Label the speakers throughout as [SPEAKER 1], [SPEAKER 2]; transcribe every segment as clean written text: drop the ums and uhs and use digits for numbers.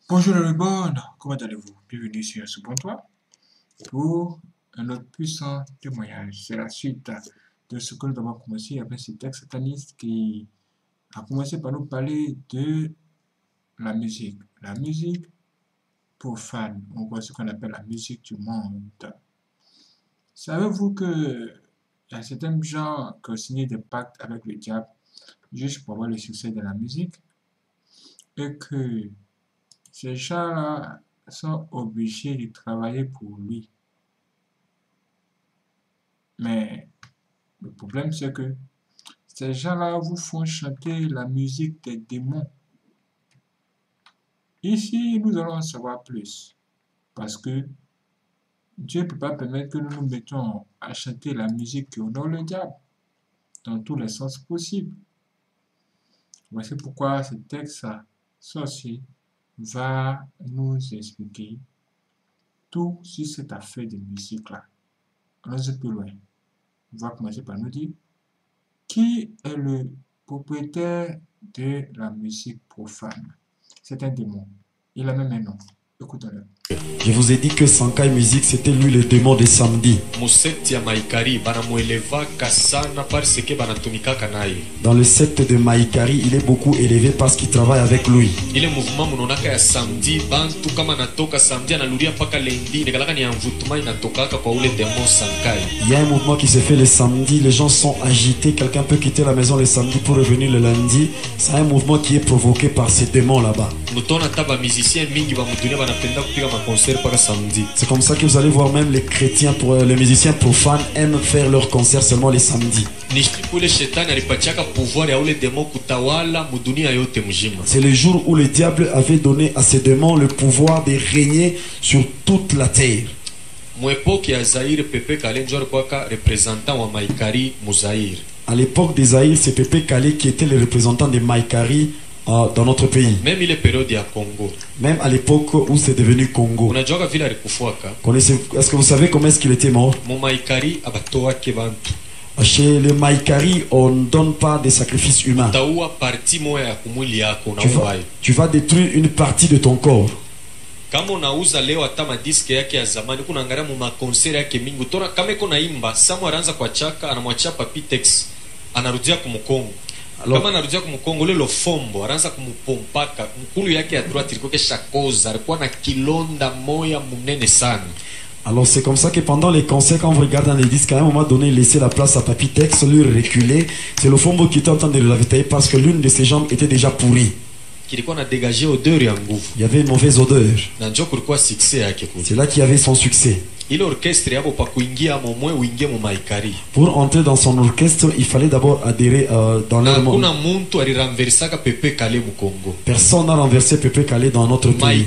[SPEAKER 1] Bonjour les bonnes, comment allez-vous? Bienvenue sur ce bon toit pour un autre puissant témoignage. C'est la suite de ce que nous avons commencé avec ce texte sataniste qui a commencé par nous parler de la musique. La musique profane, on voit ce qu'on appelle la musique du monde. Savez-vous que il y a certains gens qui ont signé des pactes avec le diable juste pour avoir le succès de la musique et que ces gens-là sont obligés de travailler pour lui. Mais le problème, c'est que ces gens-là vous font chanter la musique des démons. Ici, nous allons en savoir plus. Parce que Dieu ne peut pas permettre que nous nous mettions à chanter la musique qui honore le diable, dans tous les sens possibles. Voici pourquoi ce texte sorcier va nous expliquer tout sur cette affaire de musique-là. Allons un peu loin. On va commencer par nous dire qui est le propriétaire de la musique profane. C'est un démon. Il a même un nom. Écoutons-le.
[SPEAKER 2] Je vous ai dit que Sankai Music c'était lui le démon de samedi. Dans le secte de Maikari, il est beaucoup élevé parce qu'il travaille avec lui. Il y a un mouvement qui se fait le samedi, les gens sont agités, quelqu'un peut quitter la maison le samedi pour revenir le lundi. C'est un mouvement qui est provoqué par ces démons là-bas. C'est comme ça que vous allez voir même les chrétiens, les musiciens profanes aiment faire leurs concerts seulement les samedis. C'est le jour où le diable avait donné à ces démons le pouvoir de régner sur toute la terre. À l'époque des Zaïre, c'est Pépé Kalé qui était le représentant de Maikari dans notre pays. Même à l'époque où c'est devenu Congo. Est-ce que vous savez comment est-ce qu'il était mort? Chez le Maikari, on ne donne pas de sacrifices humains. Tu vas détruire une partie de ton corps. Kama unauza leo hata madiski yake ya zamani kuna angalia mu makonseri yake mingi utora kama iko naimba Samu anaanza kwa chaka anamwachia Papitex anarudia kumkongo kama anarudia kumkongo lelo fombo anaanza kumupompaka mkulu yake ya droite ilikuwa kesha koza alikuwa na kilonda moya munene sana. Alors c'est comme ça que pendant les concerts, quand vous regardez dans les disques, à un moment donné, il laissait la place à Papitex, lui reculer. C'est le fombo qui était en train de le ravitailler parce que l'une de ses jambes était déjà pourrie. Il y avait une mauvaise odeur. C'est là qu'il y avait son succès. Pour entrer dans son orchestre, il fallait d'abord adhérer dans leur monde. Personne n'a renversé Pépé Kalé dans notre pays.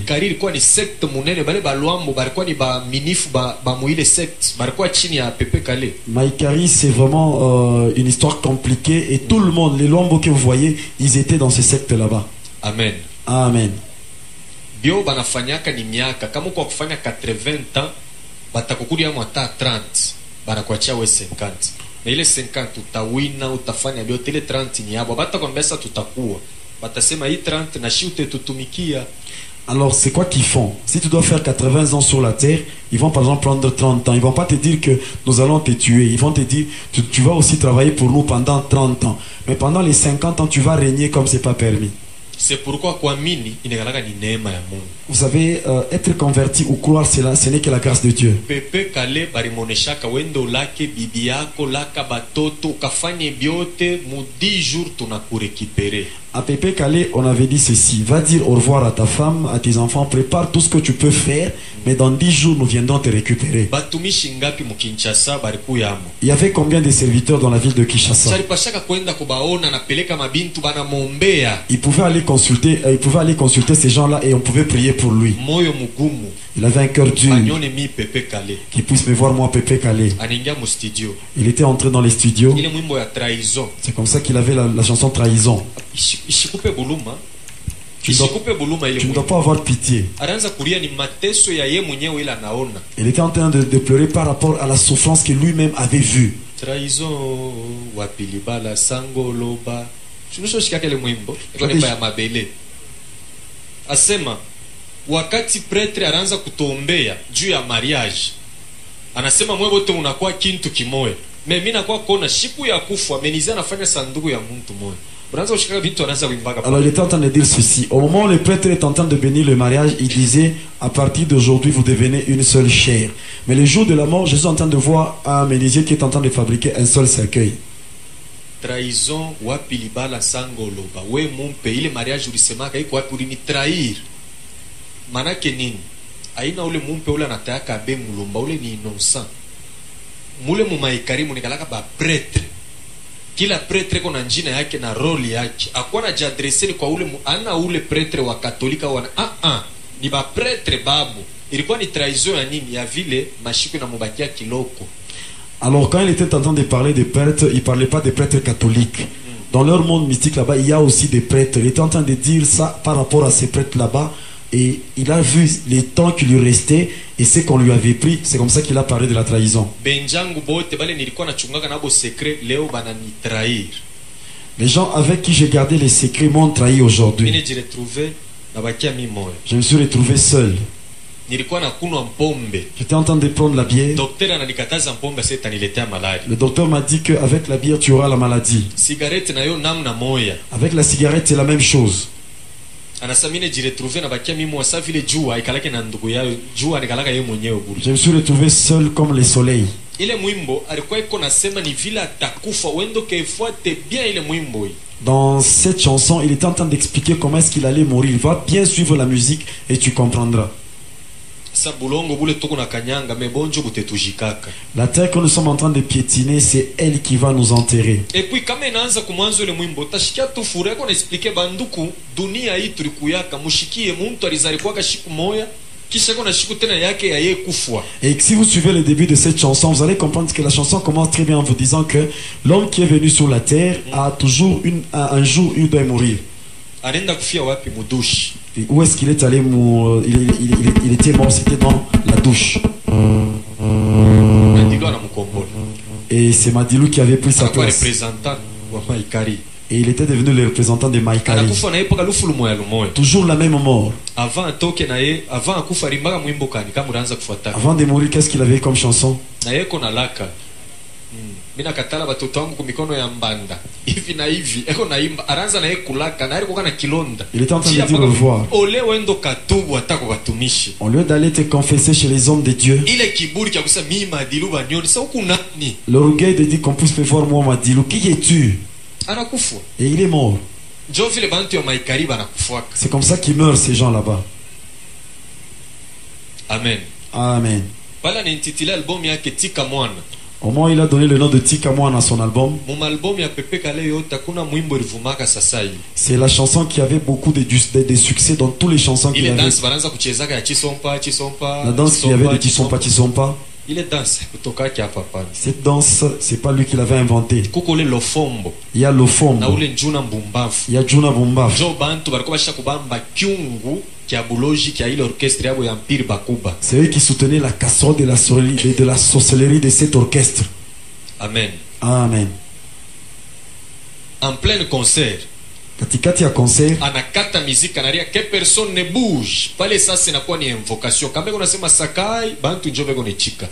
[SPEAKER 2] Maikari, c'est vraiment une histoire compliquée et tout le monde, les Lombo que vous voyez, ils étaient dans ce secte là-bas. Amen. Amen. Bio banafanyaka ni miaka kama kwa kufanya 80 ans batakukudia mwata 30 banakuachia we 50 na ile 50 utawina utafanya biote ile 30 ni yabo batakwambia tutakuwa batasema hii 30 na shi utetutumikia. Alors c'est quoi qu'ils font? Si tu dois faire 80 ans sur la terre, ils vont par exemple prendre 30 ans. Ils vont pas te dire que nous allons te tuer. Ils vont te dire tu vas aussi travailler pour nous pendant 30 ans. Mais pendant les 50 ans, tu vas régner comme c'est pas permis. C'est pourquoi vous savez, être converti ou croire cela, ce n'est que la grâce de Dieu. À Pépé Kalé, on avait dit ceci: va dire au revoir à ta femme, à tes enfants, prépare tout ce que tu peux faire, mais dans 10 jours nous viendrons te récupérer. Il y avait combien de serviteurs dans la ville de Kinshasa? Il pouvait aller consulter ces gens-là et on pouvait prier pour lui. Il avait un cœur dur. Qu'il puisse me voir moi, Pépé Kalé. Il était entré dans les studios. C'est comme ça qu'il avait la chanson Trahison. Tu ne dois pas avoir pitié. Il était en train de pleurer par rapport à la souffrance que lui-même avait vue. Trahison, wapilibala, sangoloba. Asema wakati pretre anaanza kutuombea juu ya mariage, anasema mwe wote unakuwa kintu kimoja. Mimi nakuwa kona siku ya kufa amenizia anafanya sanduku ya mtu mmoja. Alors il était en train de dire ceci. Au moment où le prêtre est en train de bénir le mariage, il disait à partir d'aujourd'hui vous devenez une seule chair. Mais le jour de la mort, Jésus est en train de voir un menuisier qui est en train de fabriquer un seul cercueil. Trahison wapi libala sangoloba we mumpe ile mariage ulisemaka iko wapi ulini trahir. Manake nini? Aina ule mumpe ule anataka abe mulumba ule ni innocent. Mule mumaikarimu nikalaka ba prêtre. Kila pretre kona njina yake na roli yake. Akuwa jadreseni kwa ule ana ule pretre wa katolika wana ni ba pretre babu. Ilikuwa ni trahison ya nini? Ya vile mashiku na mubakia kiloko. Alors quand il était en train de parler des prêtres, il parlait pas des prêtres catholiques. Dans leur monde mystique là-bas, il y a aussi des prêtres. Il était en train de dire ça par rapport à ces prêtres là-bas. Et il a vu les temps qui lui restaient et ce qu'on lui avait pris. C'est comme ça qu'il a parlé de la trahison. Les gens avec qui j'ai gardé les secrets m'ont trahi aujourd'hui. Je me suis retrouvé seul. J'étais en train de prendre la bière. Le docteur m'a dit qu'avec la bière tu auras la maladie. Avec la cigarette c'est la même chose. Je me suis retrouvé seul comme le soleil. Dans cette chanson, il était en train d'expliquer comment est-ce qu'il allait mourir. Il va bien suivre la musique et tu comprendras. La terre que nous sommes en train de piétiner, c'est elle qui va nous enterrer. Et puis quand et si vous suivez le début de cette chanson, vous allez comprendre que la chanson commence très bien en vous disant que l'homme qui est venu sur la terre a toujours un jour il doit mourir. Et où est-ce qu'il est allé mourir? Il était mort, c'était dans la douche. Et c'est Madilou qui avait pris sa place. Et il était devenu le représentant de Maïkari. Toujours la même mort. Avant de mourir, qu'est-ce qu'il avait comme chanson? Il était en train de dire au revoir. Au lieu d'aller te confesser chez les hommes de Dieu, l'orgueil de dire qu'on puisse me voir moi Madilou, qui es-tu? Et il est mort. C'est comme ça qu'ils meurent ces gens là-bas. Amen. Amen. Au moins il a donné le nom de Tika Mwana à son album. C'est la chanson qui avait beaucoup de succès dans toutes les chansons qu'il y avait. La danse qu'il y avait de Chisompa Chisompa. Cette danse, c'est pas lui qui l'avait inventée. Il y a l'ofombo. Il y a Juna Bumbaf. C'est eux qui soutenaient la casserole de la sorcellerie de cet orchestre. Amen. Amen. En plein concert, katikati ya concert, anakata miziki anaria que personne ne bouge. Pale sasa inakuwa ni invocation. Kama unasema sakai, bantu njoo bego nechika.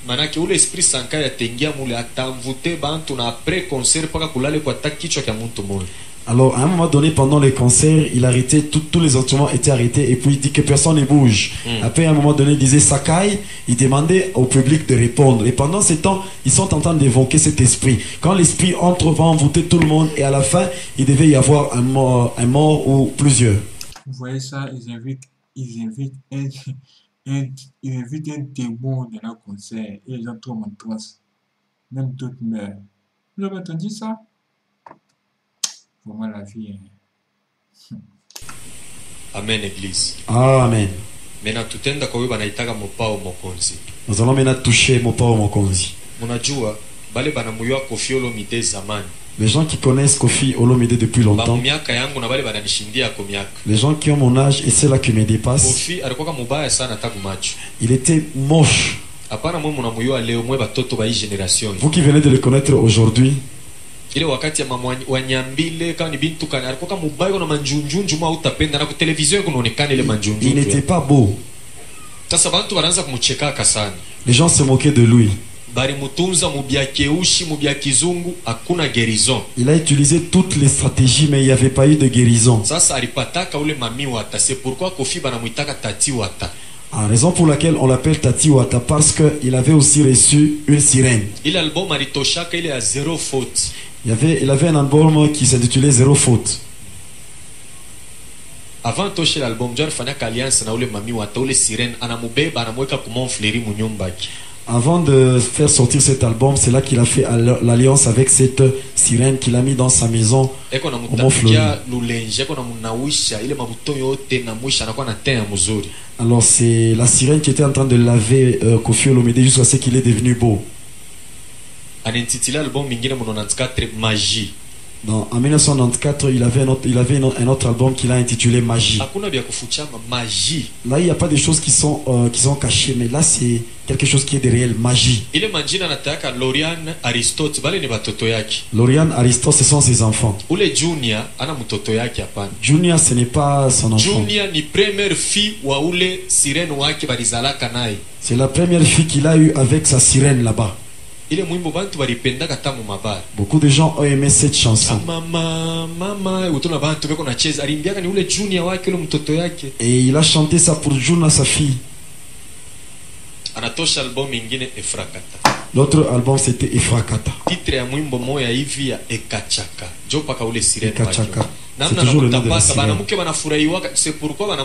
[SPEAKER 2] Manake ule esprit sankai atengia mule atamvute bantu na après concert paka kulale kwa takichwa kya mtu mmoja. Alors à un moment donné pendant les concerts, il arrêtait tous les instruments étaient arrêtés et puis il dit que personne ne bouge. Après à un moment donné, il disait Sakai, il demandait au public de répondre. Et pendant ce temps, ils sont en train d'évoquer cet esprit. Quand l'esprit entre, va envoûter tout le monde et à la fin, il devait y avoir un mort ou plusieurs.
[SPEAKER 1] Vous voyez ça, ils invitent un témoin de leur concert et les gens tombent en transe. Même d'autres meurent. Vous avez entendu ça? Vraiment la vie.
[SPEAKER 2] Amen, Église. Amen. Maintenant, tutenda kwa wiba naitaka mopao mokonzi. Nous allons maintenant toucher mopao mokonzi. Munajua bale banamuyoa Koffi Olomide zamani. Les gens qui connaissent Koffi Olomide depuis longtemps. Les gens qui ont mon âge et ceux-là qui me dépassent. Il était moche. Vous qui venez de le connaître aujourd'hui. ile wakati ya wanyambile kama ni bintu kana alikuwa kama mubayo na manjunjunju mwa utapenda na ku television kunaonekana ile manjunjunju.
[SPEAKER 3] Il n'était pas beau.
[SPEAKER 2] Sasa bantu wanaanza kumchekaka sana.
[SPEAKER 3] Les gens se moquaient de lui.
[SPEAKER 2] Bari mutunza mubya keushi mubya kizungu hakuna guérison.
[SPEAKER 3] Il a utilisé toutes les stratégies mais il n'y avait pas eu de guérison.
[SPEAKER 2] Sasa alipataka ule mami wata, c'est pourquoi Kofi banamuitaka tati wata.
[SPEAKER 3] La raison pour laquelle on l'appelle Tati Wata, parce qu'il avait aussi reçu une sirène.
[SPEAKER 2] Il album alitoshaka ile ya zero faute.
[SPEAKER 3] Il avait un album qui s'intitulait Zéro faute.
[SPEAKER 2] Avant toshe l'album, John fanyaka alliance na ule mami wata ule sirène anamubeba anamweka kumonfleri munyumbaki.
[SPEAKER 3] Avant de faire sortir cet album, c'est là qu'il a fait l'alliance avec cette sirène qu'il a mis dans sa maison au Mont-Fleury. Alors c'est la sirène qui était en train de laver Koffi Olomide jusqu'à ce qu'il est devenu beau. En 1994, il avait un autre album qu'il a intitulé Magie. Là, il n'y a pas de choses qui sont cachées, mais là, c'est quelque chose qui est de réel, magie. Lauriane, Aristote, ce sont ses enfants. Junior, ce n'est pas son enfant. C'est la première fille qu'il a eue avec sa sirène là-bas. Beaucoup de gens ont aimé cette chanson. Et il a chanté ça pour Juna, sa fille. L'autre album c'était Efrakata. Ekachaka. C'est toujours le nom de la sirène.
[SPEAKER 2] C'est pourquoi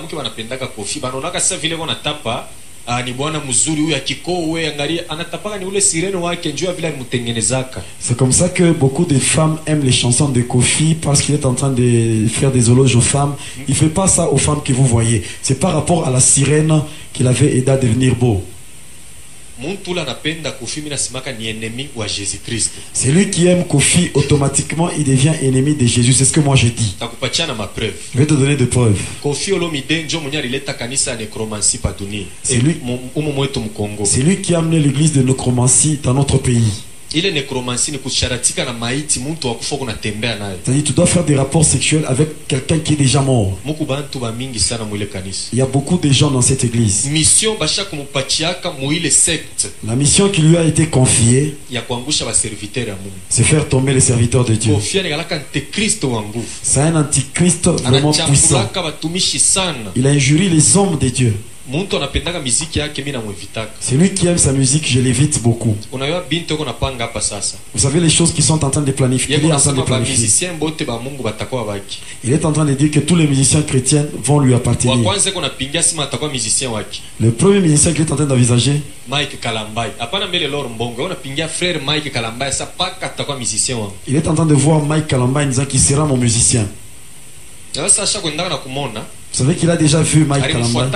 [SPEAKER 3] c'est comme ça que beaucoup de femmes aiment les chansons de Kofi, parce qu'il est en train de faire des éloges aux femmes. Il ne fait pas ça aux femmes que vous voyez. C'est par rapport à la sirène qu'il avait aidé à devenir beau. C'est lui qui aime Kofi, automatiquement il devient ennemi de Jésus. C'est ce que moi j'ai dit. Je vais te donner des preuves. C'est lui qui a amené l'église de nécromancie dans notre pays. C'est-à-dire tu dois faire des rapports sexuels avec quelqu'un qui est déjà mort. Il y a beaucoup de gens dans cette église. La mission qui lui a été confiée, c'est faire tomber les serviteurs de Dieu. C'est un antichrist vraiment puissant. Il a injurié les hommes de Dieu. C'est lui qui aime sa musique, je l'évite beaucoup. Vous savez les choses qui sont en train de planifier. Il est en train de dire que tous les musiciens chrétiens vont lui appartenir. Le premier musicien qu'il est en train d'envisager, il est en train de voir Mike Kalambay disant qu'il sera mon musicien. Vous savez qu'il a déjà vu Mike Kalambay.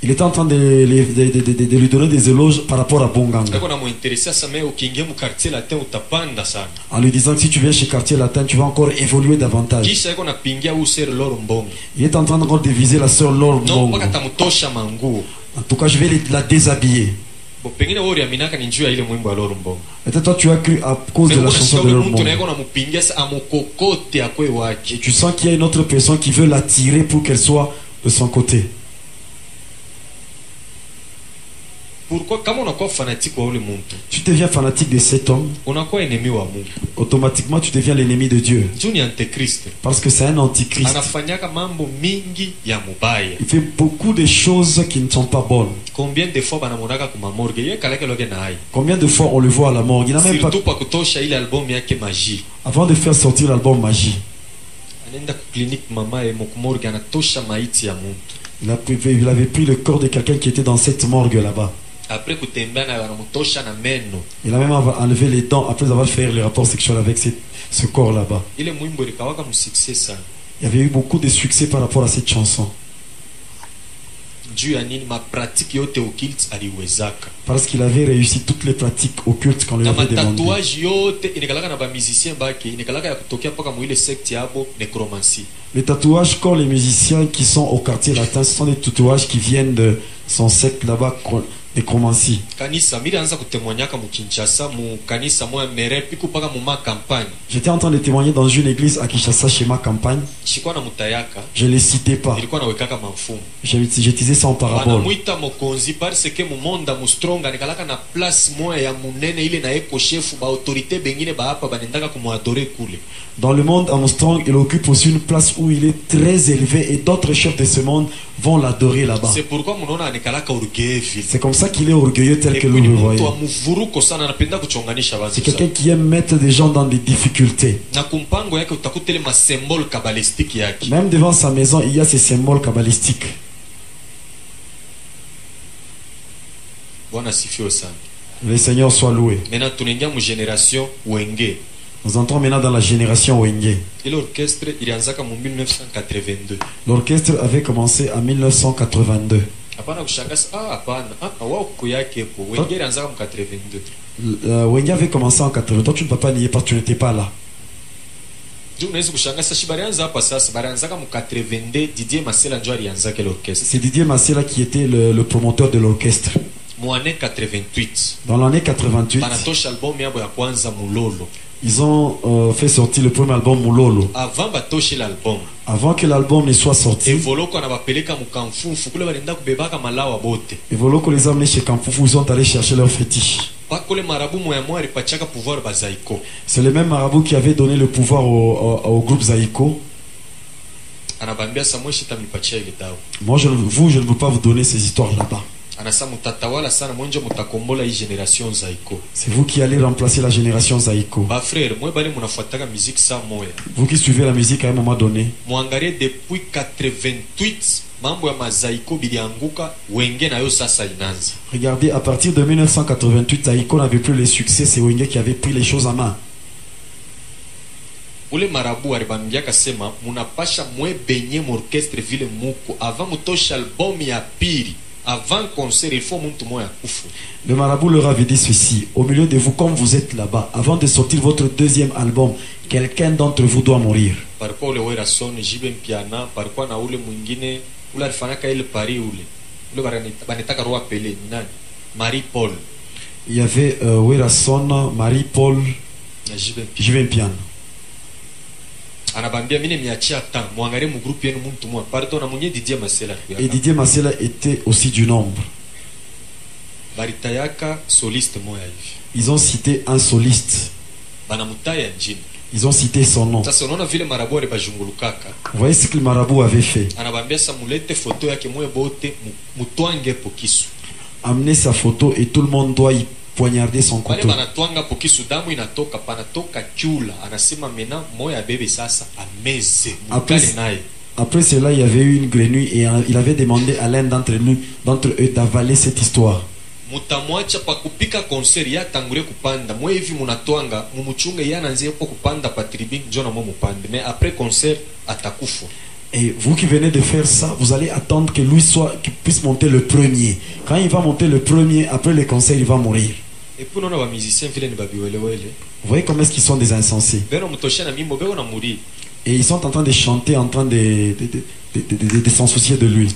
[SPEAKER 3] Il était en train de lui donner des éloges par rapport à Bonganga. En lui disant que si tu viens chez Quartier Latin, tu vas encore évoluer davantage. Il est en train encore de viser la sœur Laure Mbongo. En tout cas, je vais la déshabiller. Et toi tu as cru à cause de la chanson de Laure Mbongo. Et tu sens qu'il y a une autre personne qui veut l'attirer pour qu'elle soit de son côté.
[SPEAKER 2] Pourquoi, quand on a fanatique,
[SPEAKER 3] tu deviens fanatique de cet homme, automatiquement tu deviens l'ennemi de Dieu. Parce que c'est un antichrist. Il fait beaucoup de choses qui ne sont pas bonnes.
[SPEAKER 2] Combien de fois
[SPEAKER 3] on le voit à la morgue? Il n'a même pas... Avant de faire sortir l'album Magie, il avait pris le corps de quelqu'un qui était dans cette morgue là-bas. Il a même enlevé les dents après avoir fait les rapports sexuels avec ce corps là-bas. Il y avait eu beaucoup de succès par rapport à cette chanson. Parce qu'il avait réussi toutes les pratiques occultes qu'on lui avait demandé. Les tatouages qu'ont les musiciens qui sont au Quartier Latin, ce sont des tatouages qui viennent de son secte là-bas,
[SPEAKER 2] Nekromancie. J'étais en train de témoigner dans une église à Kinshasa chez ma campagne. Je ne les citais pas. J'utilisais ça en parabole. Dans le monde Armstrong, il occupe aussi une place où il est très élevé et d'autres chefs de ce monde vont l'adorer là-bas. C'est comme ça qu'il est orgueilleux tel que vous le voyez. C'est quelqu'un qui aime mettre des gens dans des difficultés. Même devant sa maison, il y a ces symboles kabbalistiques. Le Seigneur soit loué. Nous entrons maintenant dans la génération Wenge. L'orchestre avait commencé en 1982. Wenge avait commencé en 82. Toi, tu ne peux pas nier parce que tu n'étais pas là. C'est Didier Massela qui était le promoteur de l'orchestre. Dans l'année 88, ils ont fait sortir le premier album Mulolo. Avant que l'album ne soit sorti, Evoloko les a amenés chez Kamfufu, ils sont allés chercher leur fétiche. C'est le même marabout qui avait donné le pouvoir au groupe Zaïko. Moi, je ne veux pas vous donner ces histoires là-bas. C'est vous qui allez remplacer la génération Zaïko. Vous qui suivez la musique à un moment donné.
[SPEAKER 4] Depuis 88,
[SPEAKER 2] regardez, à partir de 1988, Zaïko n'avait plus les succès. C'est Wenge qui avait pris les choses en main.
[SPEAKER 4] Ule marabu alibambia sema munapasha mwebenye orchestre vile muko avant mutosha album ya pili. Avant concert, il faut monter moins.
[SPEAKER 2] Le marabout leur avait dit ceci: au milieu de vous, comme vous êtes là-bas, avant de sortir votre deuxième album, quelqu'un d'entre vous doit mourir.
[SPEAKER 4] Parfois le Werason, Jiben Piana, parfois na ule mwingine, ule alifanaka ile pari ule. Ule banetaka roa pele nani? Marie-Paul.
[SPEAKER 2] Il y avait Werason, Marie-Paul, Jiben Piana. Et Didier Massela était aussi du nombre. Ils ont cité un soliste. Ils ont cité son nom. Vous voyez ce que le marabout avait fait? Amener sa photo et tout le monde doit y poignarder son couteau. Après cela, il y avait eu une grenouille et il avait demandé à l'un d'entre eux d'avaler cette histoire. Et vous qui venez de faire ça, vous allez attendre que lui qu'il puisse monter le premier. Quand il va monter le premier, après le concert, il va mourir. Vous voyez comment est-ce qu'ils sont des insensés. Et ils sont en train de chanter, en train de s'en soucier de lui.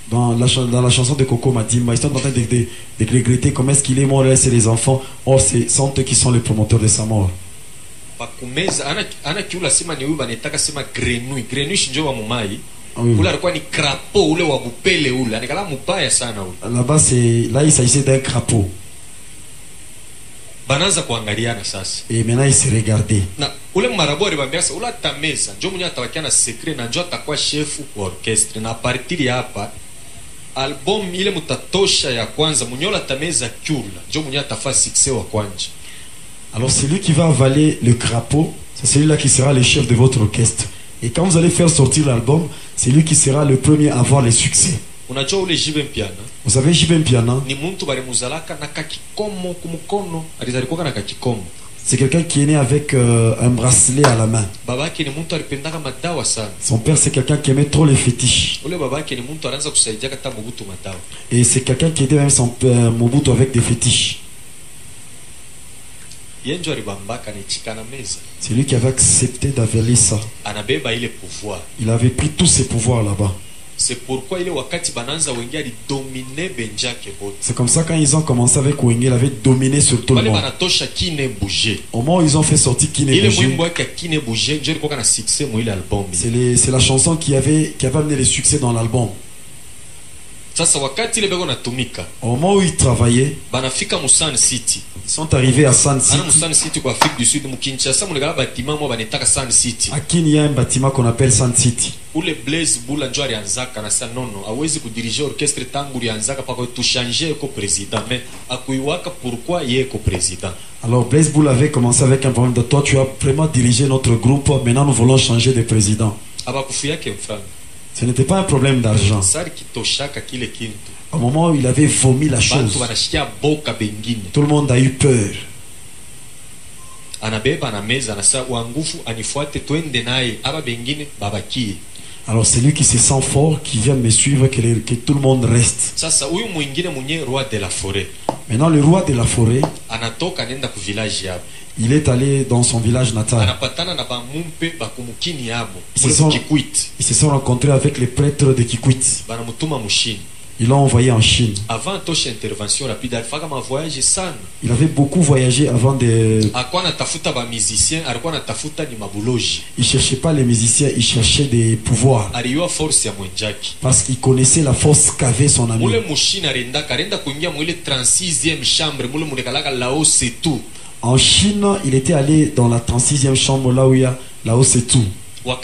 [SPEAKER 2] Dans la chanson de Coco Madimba, ils sont en train de regretter comment est-ce qu'il est mort, laisser les enfants. Or, ce sont eux qui sont les promoteurs de sa mort. Là-bas, là, il s'agissait d'un crapaud. Et maintenant il s'est regardé. Alors c'est lui qui va avaler le crapaud. C'est celui-là qui sera le chef de votre orchestre. Et quand vous allez faire sortir l'album, c'est lui qui sera le premier à avoir les succès. Vous savez, Jiben Piana, c'est quelqu'un qui est né avec un bracelet à la main. Son père, c'est quelqu'un qui aimait trop les fétiches. Et c'est quelqu'un qui aidait même son père Mobutu avec des fétiches.
[SPEAKER 3] C'est lui qui avait accepté d'avaler ça. Il avait pris tous ses pouvoirs là-bas.
[SPEAKER 4] C'est pourquoi
[SPEAKER 3] c'est comme ça quand ils ont commencé avec Wenge, il avait dominé sur tout le monde. Au moment où ils ont fait sortir Kine Bouger, c'est la chanson qui avait amené le succès dans l'album. Au moment où ils travaillaient, ils sont arrivés à Sun City. À Kin, il y a un bâtiment qu'on appelle Sun City.
[SPEAKER 4] Où le Blaise Boula njo alianzaka na sa nono awezi kudirige orchestre tangu lianzaka pako tu changer ko président mais akuiwaka pourquoi yé ko président.
[SPEAKER 3] Alors Blaise Boula avait commencé avec un problème de toi, tu as vraiment dirigé notre groupe, maintenant nous voulons changer de président. Ce n'était pas un problème d'argent. Au moment où il avait vomi la chose, tout le monde a eu peur. Alors c'est lui qui se sent fort, qui vient me suivre, que tout le monde reste. Maintenant le roi de la forêt, il est allé dans son village natal. Ils se sont rencontrés avec les prêtres de Kikwit. Ils l'ont envoyé en Chine.
[SPEAKER 4] Avant intervention rapide,
[SPEAKER 3] il avait beaucoup voyagé avant de... Il cherchait pas les musiciens, il cherchait des pouvoirs. Parce qu'il connaissait la force qu'avait son ami. En Chine, il était allé dans la 36e chambre, là où il y a là-haut c'est tout. Au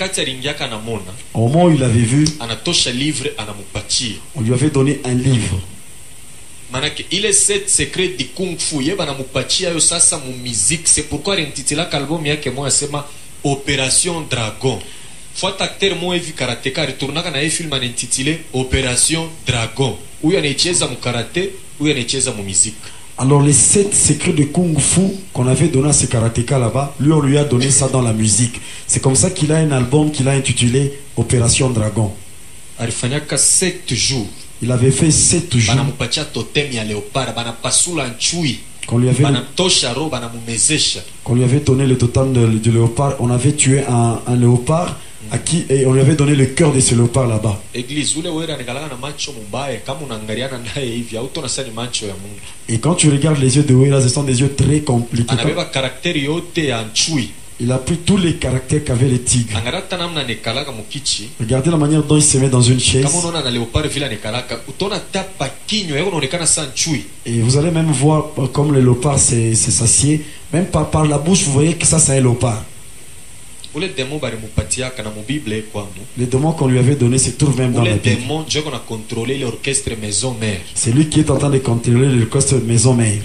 [SPEAKER 3] moment où il avait vu, on lui avait donné un livre.
[SPEAKER 4] Il est 7 secrets du kung fu. C'est pourquoi l'intitulé l'album yake moi sema Opération Dragon. Faut acteur moi vu karatéka retourna kana film intitulé Opération Dragon. Où il anacheza mu karaté, où il anacheza mu musique.
[SPEAKER 3] Alors les 7 secrets de Kung Fu qu'on avait donné à ce karatéka là-bas, lui on lui a donné ça dans la musique. C'est comme ça qu'il a un album qu'il a intitulé Opération Dragon. Il avait fait 7 jours. Qu'on lui avait donné le totem du léopard. On avait tué un léopard à qui, et on lui avait donné le cœur de ce léopard là-bas. Et quand tu regardes les yeux de Wera, ce sont des yeux très compliqués. Il a pris tous les caractères qu'avaient les tigres. Regardez la manière dont il se met dans une chaise. Et vous allez même voir comme le léopard s'assied. Même par la bouche, vous voyez que ça c'est un léopard. Les démons qu'on lui avait donnés se trouvent même dans la Bible. C'est lui qui est en train de contrôler l'orchestre maison-mère.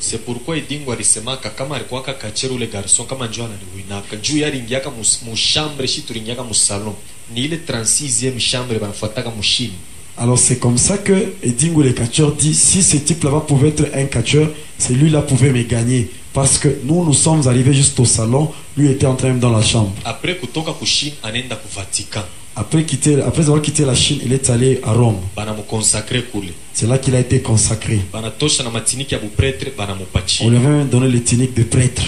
[SPEAKER 4] C'est pourquoi Idingo alisemaka kama alikuwa kakachero ule garçon kama njoo ananiwinaka njoo yaringiaka mu chambre shi turingiaka mu salon ni ile 36e chambre banafuataka mushini.
[SPEAKER 3] Alors c'est comme ça que Idingo le catcheur dit si ce type là-bas pouvait être un catcheur, c'est lui là pouvait me gagner parce que nous sommes arrivés juste au salon, lui était en train dans la chambre.
[SPEAKER 4] Après kutoka kushini anenda ku Vatican.
[SPEAKER 3] Après avoir quitté la Chine, il est allé à Rome. C'est là qu'il a été consacré. On lui avait même donné les tuniques de prêtre.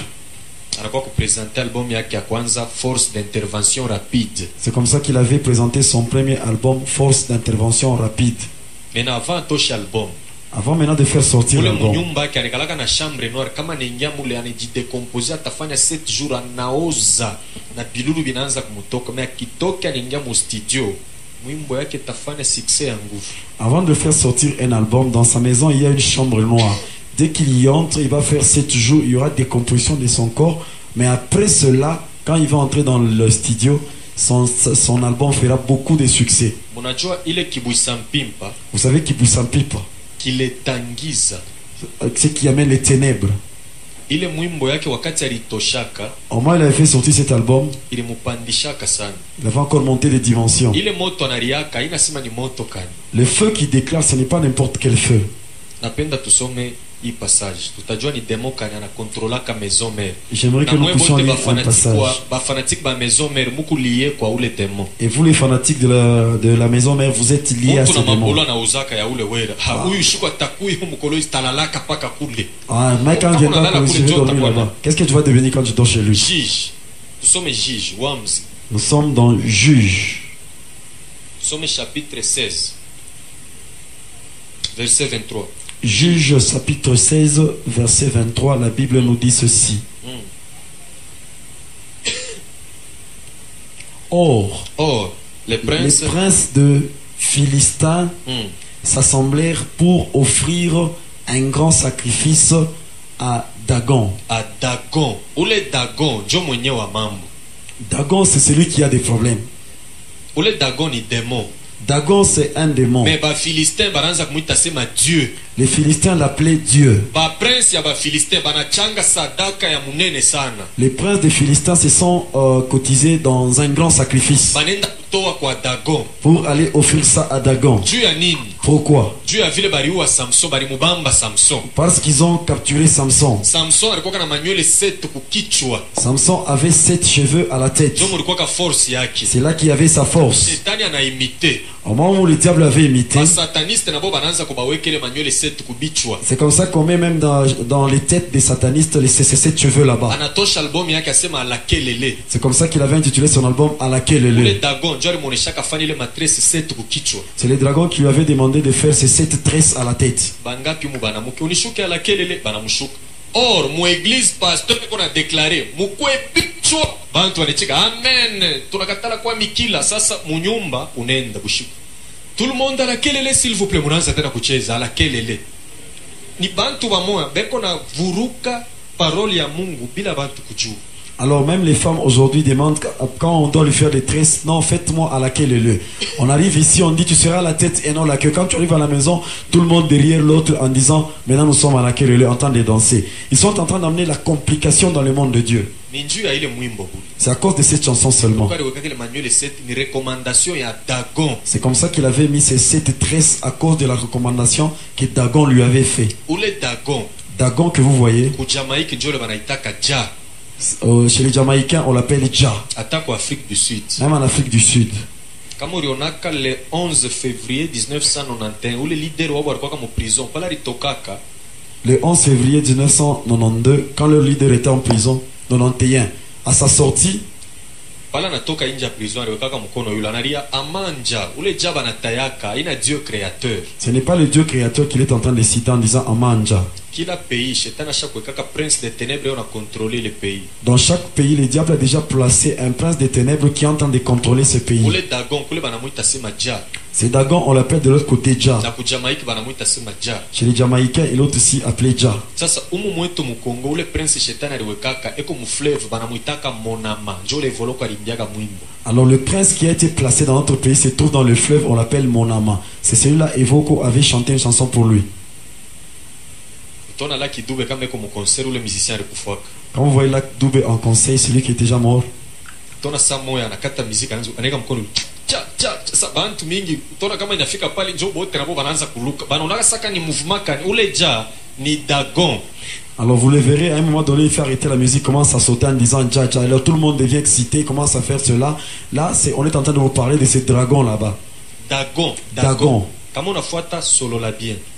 [SPEAKER 3] C'est comme ça qu'il avait présenté son premier album, Force d'intervention rapide. Avant maintenant de faire sortir l'album. Avant de faire sortir un album, dans sa maison il y a une chambre noire. Dès qu'il y entre, il va faire 7 jours, il y aura des compositions de son corps. Mais après cela, quand il va entrer dans le studio, son album fera beaucoup de succès. Vous savez Kibusampipa? C'est qui amène les ténèbres. Au moins il avait fait sortir cet album, il avait encore monté des dimensions. Le feu qui déclare, ce n'est pas n'importe quel feu.
[SPEAKER 4] passage. Tutajua ni demo kani ana controlaka maison mère.
[SPEAKER 2] J'aimerais que nous puissions lire un passage.
[SPEAKER 4] Ba fanatique ba maison mère muku lié kwa ule demo.
[SPEAKER 2] Et vous les fanatiques de la maison mère, vous êtes liés à ce démon.
[SPEAKER 4] Na uzaka ya ule wera. Huyu shiko takui mukolo istalalaka paka kule.
[SPEAKER 2] Ah, mais quand je vais dormir là-bas, qu'est-ce que tu vas devenir quand tu dors chez lui?
[SPEAKER 4] Juge. Nous sommes juges, wams.
[SPEAKER 2] Nous sommes dans juge.
[SPEAKER 4] Nous sommes chapitre 16. Verset 23.
[SPEAKER 2] Juge chapitre 16, verset 23, la Bible nous dit ceci. Or,
[SPEAKER 4] les
[SPEAKER 2] princes de Philistins s'assemblèrent pour offrir un grand sacrifice à Dagon.
[SPEAKER 4] À Dagon. Où est Dagon?
[SPEAKER 2] Dagon, c'est celui qui a des problèmes.
[SPEAKER 4] Où est Dagon, ni démon?
[SPEAKER 2] Dagon, c'est un démon.
[SPEAKER 4] Mais les Philistins, Dieu.
[SPEAKER 2] Les Philistins l'appelaient Dieu. Les princes des Philistins se sont cotisés dans un grand sacrifice pour aller offrir ça à Dagon. Pourquoi? Parce qu'ils ont capturé Samson. Samson avait 7 cheveux à la tête. C'est là qu'il avait sa force. Au moment où le diable avait imité, c'est comme ça qu'on met même dans les têtes des satanistes ces 7 cheveux là-bas. C'est comme ça qu'il avait intitulé son album Alakelele. C'est les dragons qui lui avaient demandé de faire ces 7 tresses à la tête.
[SPEAKER 4] Or, mon église pasteur qu'on a déclaré, bantu wanacheka amen, tunakatala kwa mikila sasa munyumba unaenda bushiku. Tout le monde à la kelele s'il vous plaît, munaanza tena kucheza ala kelele. Ni bantu bamoya beko na vuruka parole ya Mungu bila bantu kujua.
[SPEAKER 2] Alors même les femmes aujourd'hui demandent quand on doit lui faire des tresses, non, faites-moi à la kelele. On arrive ici, on dit tu seras à la tête et non la queue. Quand tu arrives à la maison, tout le monde derrière l'autre en disant maintenant nous sommes à la kelele, en train de danser. Ils sont en train d'amener la complication dans le monde de Dieu. C'est à cause de cette chanson seulement. C'est comme ça qu'il avait mis ces 7 tresses à cause de la recommandation que Dagon lui avait fait. Dagon que vous voyez. Chez les Jamaïcains, on l'appelle Dja. Même en Afrique du Sud.
[SPEAKER 4] Le 11 février 1991, où le leader wa walikuwa en prison, pala ritokaka.
[SPEAKER 2] Le 11 février 1992, quand le leader était en prison, 91, à sa sortie,
[SPEAKER 4] pala natoka inja prison, aliwekaka mkono yule analia amanja, ule jaba natayaka, ina Dieu créateur.
[SPEAKER 2] Ce n'est pas le Dieu créateur qu'il est en train de citer en disant amanja.
[SPEAKER 4] Kila pays, Satan a chaque prince des ténèbres on a contrôlé le pays.
[SPEAKER 2] Dans chaque pays, le diable a déjà placé un prince des ténèbres qui est en train de contrôler ce pays. C'est Dagon, on l'appelle de l'autre côté Dja. Chez les Jamaïcains, il est aussi appelé Dja. Alors le prince qui a été placé dans notre pays se trouve dans le fleuve, on l'appelle Monama. C'est celui-là, Evoko avait chanté une chanson pour lui. Quand vous voyez Lac Dube en conseil, celui qui est déjà mort. Alors vous le verrez, à un moment donné, il fait arrêter la musique, commence à sauter en disant Dja Dja. Alors tout le monde devient excité, commence à faire cela. Là, on est en train de vous parler de ces dragons là-bas. Dagon.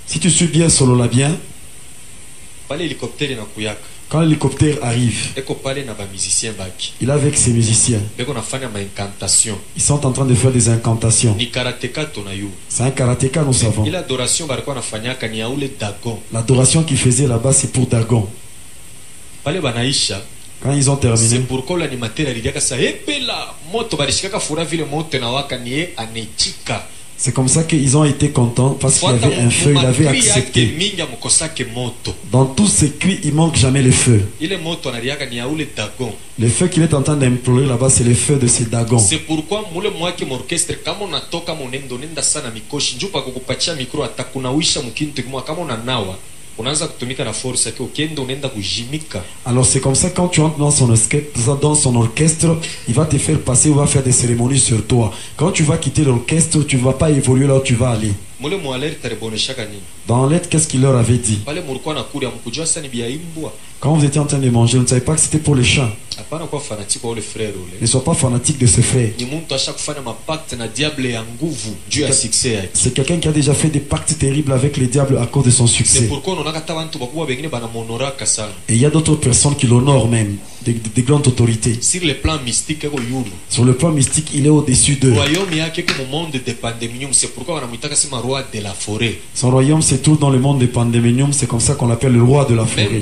[SPEAKER 2] Si tu suis bien Sololabien, quand l'hélicoptère arrive, il est avec ses musiciens. Ils sont en train de faire des incantations. C'est un karatéka, nous savons. L'adoration qu'ils faisaient là-bas, c'est pour Dagon. Quand ils ont terminé, c'est comme ça qu'ils ont été contents parce qu'il y avait un feu, il avait accepté. Dans tous ces cris, il ne manque jamais le feu. Le feu qu'il est en train d'implorer là-bas, c'est le feu de ces Dagons.
[SPEAKER 4] C'est pourquoi
[SPEAKER 2] alors c'est comme ça quand tu entres dans son orchestre, il va te faire passer ou va faire des cérémonies sur toi. Quand tu vas quitter l'orchestre, tu ne vas pas évoluer là où tu vas aller.
[SPEAKER 3] Dans lettre, qu'est-ce qu'il leur avait dit? Quand vous étiez en train de manger, vous ne savez pas que c'était pour les chats. Ne sois pas fanatique de ce frère. C'est quelqu'un qui a déjà fait des pactes terribles avec les diables à cause de son succès. Et il y a d'autres personnes qui l'honorent même, des grandes autorités. Sur le plan mystique, il est au-dessus d'eux. Son royaume se trouve dans le monde de Pandémonium, c'est comme ça qu'on l'appelle le roi de la forêt.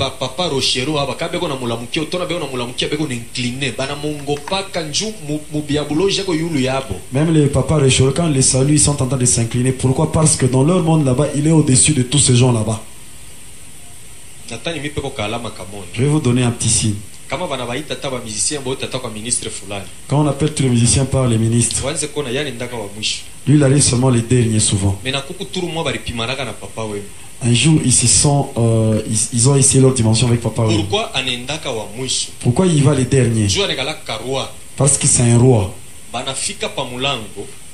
[SPEAKER 3] Même les papas Rochero, quand les saluent, ils sont en train de s'incliner. Pourquoi? Parce que dans leur monde là-bas, il est au-dessus de tous ces gens là-bas. Je vais vous donner un petit signe. Quand on appelle tous les musiciens par les ministres, lui il arrive seulement les derniers souvent. Un jour ils ont essayé leur dimension avec Papa. Pourquoi il va les derniers? Parce que c'est un roi.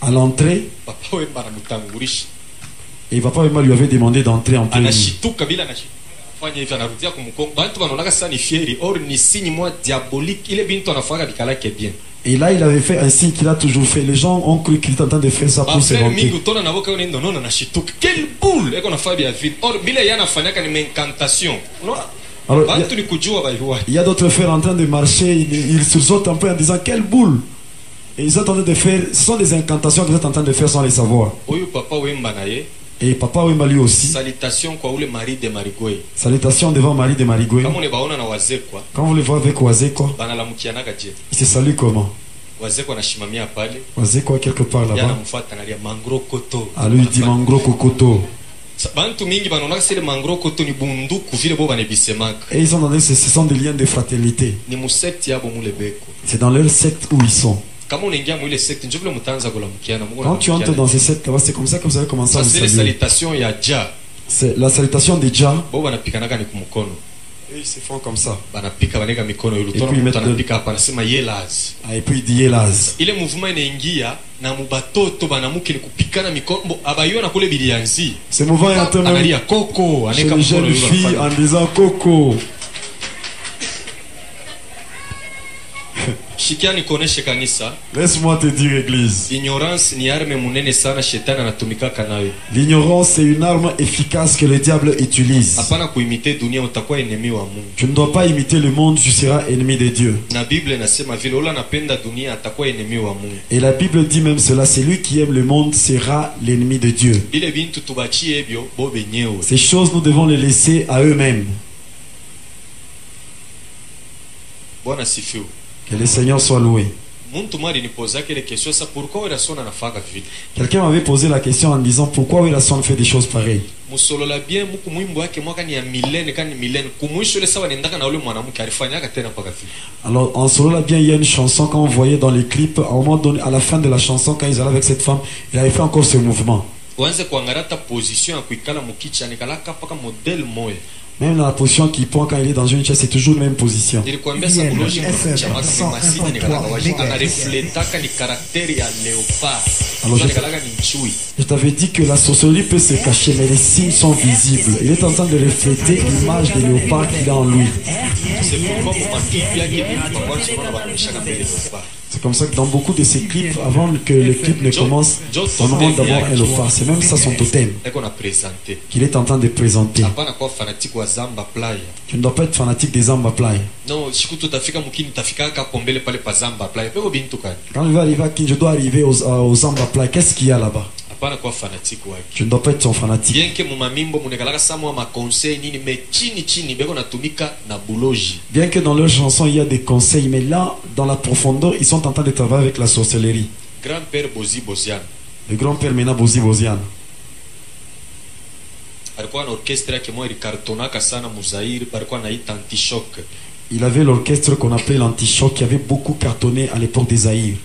[SPEAKER 3] À l'entrée, et Papa Wemba lui avait demandé d'entrer en pleine nuit. Et là il avait fait un signe qu'il a toujours fait. Les gens ont cru qu'il était en train de faire ça pour se vanter. Alors, il y a d'autres frères en train de marcher, ils sursautent un peu en disant quelle boule. Et ils sont en train de faire, ce sont des incantations qu'ils sont en train de faire sans les savoir. Et Papa Wemba lui aussi. Salutation devant Marie de Marigoué. Quand vous les voyez avec Wazekwa, il se salue comment? Wazekwa quelque part là-bas. Ah, lui il dit Mangro Kokoto. Et ils sont dans ce sont des liens de fraternité. C'est dans leur secte où ils sont. Quand tu entres dans ces sectes là-bas, c'est comme ça que vous allez commencer à vous saluer. C'est la salutation de Jah. Et ils se font comme ça. Et puis ils mettent et puis il dit Yelaz. Ce mouvement est en train de chez les jeunes filles en disant Coco. Laisse-moi te dire, église. L'ignorance est une arme efficace que le diable utilise. Tu ne dois pas imiter le monde, tu seras ennemi de Dieu. Et la Bible dit même cela, celui qui aime le monde sera l'ennemi de Dieu. Ces choses, nous devons les laisser à eux-mêmes. Que le Seigneur soit loué. Quelqu'un m'avait posé la question en disant pourquoi Werason fait des choses pareilles. Alors en solo bien, il y a une chanson quand on voyait dans les clips, à un moment donné, à la fin de la chanson, quand ils allaient avec cette femme, il avait fait encore ce mouvement. Même dans la position qu'il prend quand il est dans une chaise, c'est toujours la même position. Alors je t'avais dit que la sorcellerie peut se cacher, mais les signes sont visibles. Il est en train de refléter l'image de léopard qu'il a en lui. C'est comme ça que dans beaucoup de ces clips, avant que le clip ne commence, on demande d'abord un léopard. C'est même ça son totem qu'il est en train de présenter. Tu ne dois pas être fanatique des Zamba Playa. Quand je vais arriver à Kin, je dois arriver aux Zamba Playa. Qu'est-ce qu'il y a là-bas? Tu ne dois pas être son fanatique. Bien que dans leurs chansons il y a des conseils, mais là, dans la profondeur, ils sont en train de travailler avec la sorcellerie. Le grand-père Mena Bozi Bozian. Il avait l'orchestre qu'on appelait l'antichoc qui avait beaucoup cartonné à l'époque des Zaïre.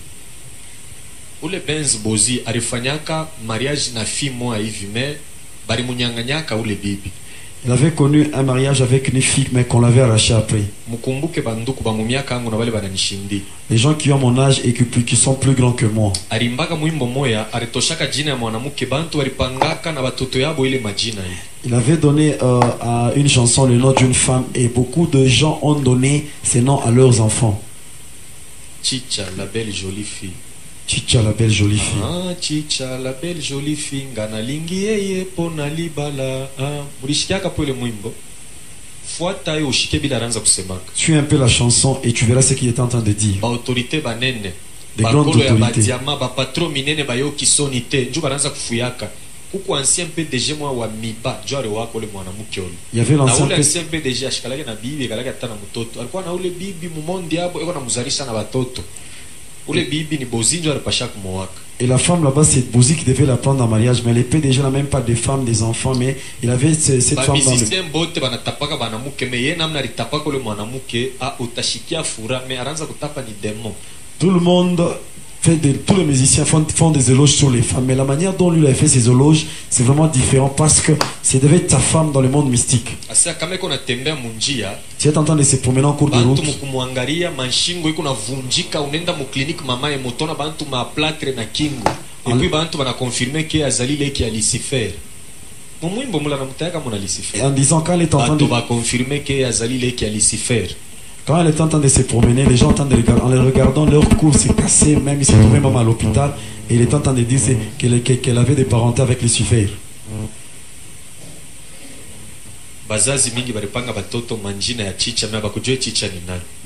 [SPEAKER 4] Ule Benz Bozi alifanyaka mariage na fille moja hivi me balimunyanganyaka ule bibi.
[SPEAKER 3] Il avait connu un mariage avec une fille, mais qu'on l'avait arraché après. Les gens qui ont mon âge et qui sont plus grands que moi. Il avait donné à une chanson le nom d'une femme et beaucoup de gens ont donné ces noms à leurs enfants.
[SPEAKER 4] Chicha, la belle jolie fille.
[SPEAKER 3] Chicha, la belle jolie fille.
[SPEAKER 4] Ah, Chicha, la belle jolie fille. Ngana lingi yeye pona libala. Mulishikiaka po ile mwimbo. Fuata yo ushike bila ranza kusemaka.
[SPEAKER 3] Suis un peu la chanson et tu verras ce qu'il est en train de dire.
[SPEAKER 4] Ba autorité banene.
[SPEAKER 3] Des grandes autorités.
[SPEAKER 4] Ba diama ba patron minene ba yo kisonite. Nju baranza kufuyaka. Kuko ancien PDG mwa wa miba. Jware wako le mwanamke ole.
[SPEAKER 3] Il y avait l'ancien
[SPEAKER 4] PDG ashikalake na bibi kalake atana mtoto. Alikuwa na ule bibi mumondi hapo eko na muzalisha na watoto.
[SPEAKER 3] Et la femme là-bas, c'est Bouzi qui devait la prendre en mariage, mais les PDG n'a même pas de femme, des enfants, mais il avait cette femme dans le... Tout le monde tous les musiciens font des éloges sur les femmes, mais la manière dont lui a fait ses éloges, c'est vraiment différent parce que c'est devait être sa femme dans le monde mystique. Tu es en train de se promener en cours de route. En disant quand elle est en train de... Quand elle est en train de se promener, les gens entendent en les regardant, leur cou s'est cassé, même ils se trouvaient même à l'hôpital. Et il est en train de dire qu'elle avait des parentés avec Lucifer.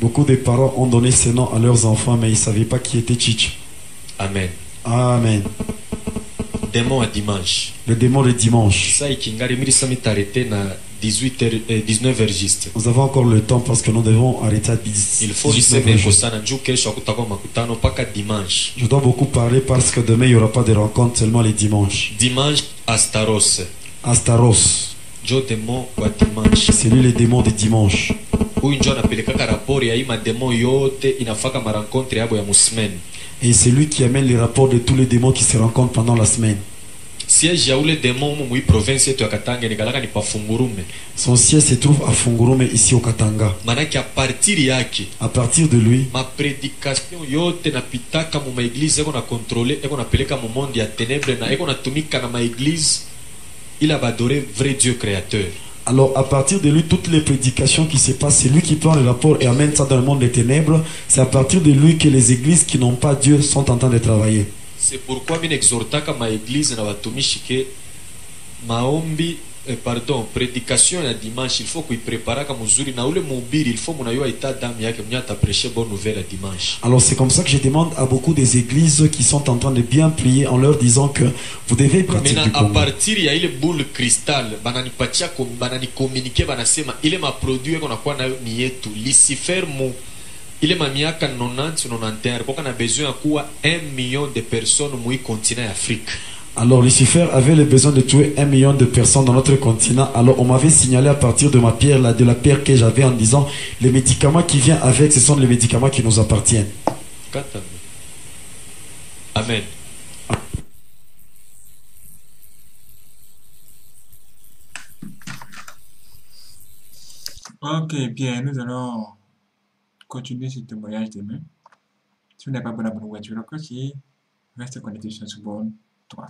[SPEAKER 3] Beaucoup de parents ont donné ce nom à leurs enfants, mais ils ne savaient pas qui était Chicha.
[SPEAKER 4] Amen.
[SPEAKER 3] Amen.
[SPEAKER 4] Démon à dimanche.
[SPEAKER 3] Le démon de dimanche.
[SPEAKER 4] Ça, 19h juste.
[SPEAKER 3] Nous avons encore le temps parce que nous devons arrêter à 10.
[SPEAKER 4] Il faut Je
[SPEAKER 3] dois beaucoup parler parce que demain il n'y aura pas de rencontre, seulement les dimanches.
[SPEAKER 4] Dimanche, Astaros.
[SPEAKER 3] Astaros. C'est lui le démon de dimanche. Et c'est lui qui amène les rapports de tous les démons qui se rencontrent pendant la semaine. Son siège se trouve à Fungurume, ici au Katanga. À partir de lui,
[SPEAKER 4] ma prédication yote napitaka mu maéglise eko na contrôler eko na peleka mu monde ya ténèbres na eko na tumika na maéglise il a adoré vrai Dieu créateur.
[SPEAKER 3] Alors à partir de lui, toutes les prédications qui se passent, c'est lui qui prend le rapport et amène ça dans le monde des ténèbres. C'est à partir de lui que les églises qui n'ont pas Dieu sont en train de travailler.
[SPEAKER 4] C'est pourquoi min exhortaka ma église na watumishi ke maombi prédication ya dimanche il faut qu'il prépare ka muzuri na ule mubiri il faut munayo ita damu yake mnyata prêcher bonne nouvelle dimanche.
[SPEAKER 3] Alors c'est comme ça que je demande à beaucoup des églises qui sont en train de bien prier en leur disant que vous devez pratiquer du
[SPEAKER 4] Congo. À partir ya ile boule cristal banani patia ko banani communiquer banasema ile ma produit ko na kwa na ni yetu Lucifer mu ile ma miaka 90 91 poka na besoin ya kuwa 1 million de personnes mu continent Afrique.
[SPEAKER 3] Alors Lucifer avait le besoin de tuer 1 million de personnes dans notre continent. Alors on m'avait signalé à partir de ma pierre, de la pierre que j'avais, en disant les médicaments qui viennent avec, ce sont les médicaments qui nous appartiennent.
[SPEAKER 4] Amen.
[SPEAKER 1] Ok, bien, nous allons continuer ce témoignage demain. Si vous n'avez pas bonne voiture, reste connecté sur ce bon 3.